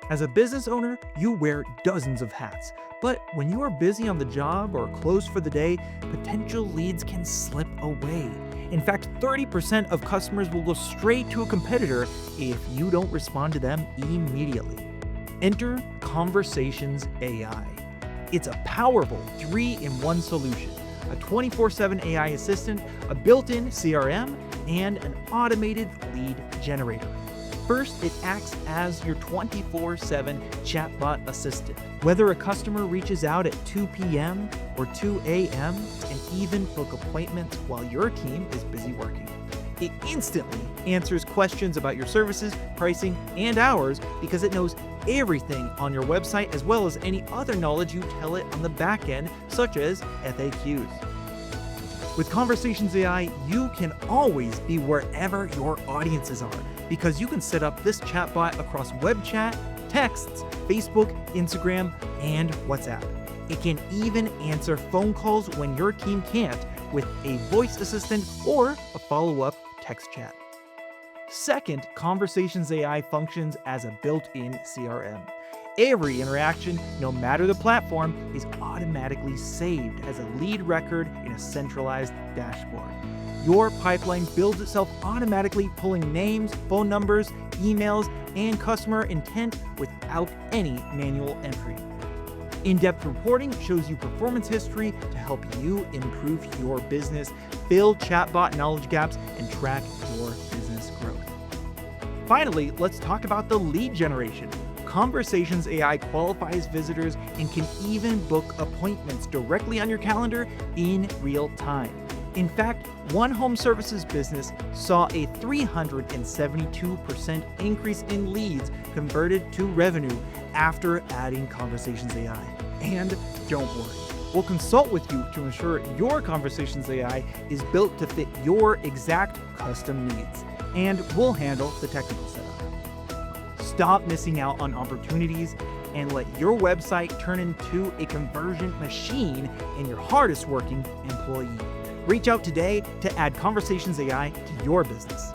As a business owner, you wear dozens of hats. But when you are busy on the job or closed for the day, potential leads can slip away. In fact, 30% of customers will go straight to a competitor if you don't respond to them immediately. Enter Conversations AI. It's a powerful 3-in-1 solution: a 24/7 AI assistant, a built-in CRM, and an automated lead generator. First, it acts as your 24/7 chatbot assistant. Whether a customer reaches out at 2 p.m. or 2 a.m., and even book appointments while your team is busy working. It instantly answers questions about your services, pricing, and hours because it knows everything on your website as well as any other knowledge you tell it on the back end, such as FAQs. With Conversations AI, you can always be wherever your audiences are because you can set up this chatbot across web chat, texts, Facebook, Instagram, and WhatsApp. It can even answer phone calls when your team can't with a voice assistant or a follow-up text chat. Second, Conversations AI functions as a built-in CRM. Every interaction, no matter the platform, is automatically saved as a lead record in a centralized dashboard. Your pipeline builds itself automatically, pulling names, phone numbers, emails, and customer intent without any manual entry. In-depth reporting shows you performance history to help you improve your business, fill chatbot knowledge gaps, and track your business growth. Finally, let's talk about the lead generation. Conversations AI qualifies visitors and can even book appointments directly on your calendar in real time. In fact, one home services business saw a 372% increase in leads converted to revenue after adding Conversations AI. And don't worry, we'll consult with you to ensure your Conversations AI is built to fit your exact custom needs, and we'll handle the technical setup. Stop missing out on opportunities and let your website turn into a conversion machine and your hardest working employee. Reach out today to add Conversations AI to your business.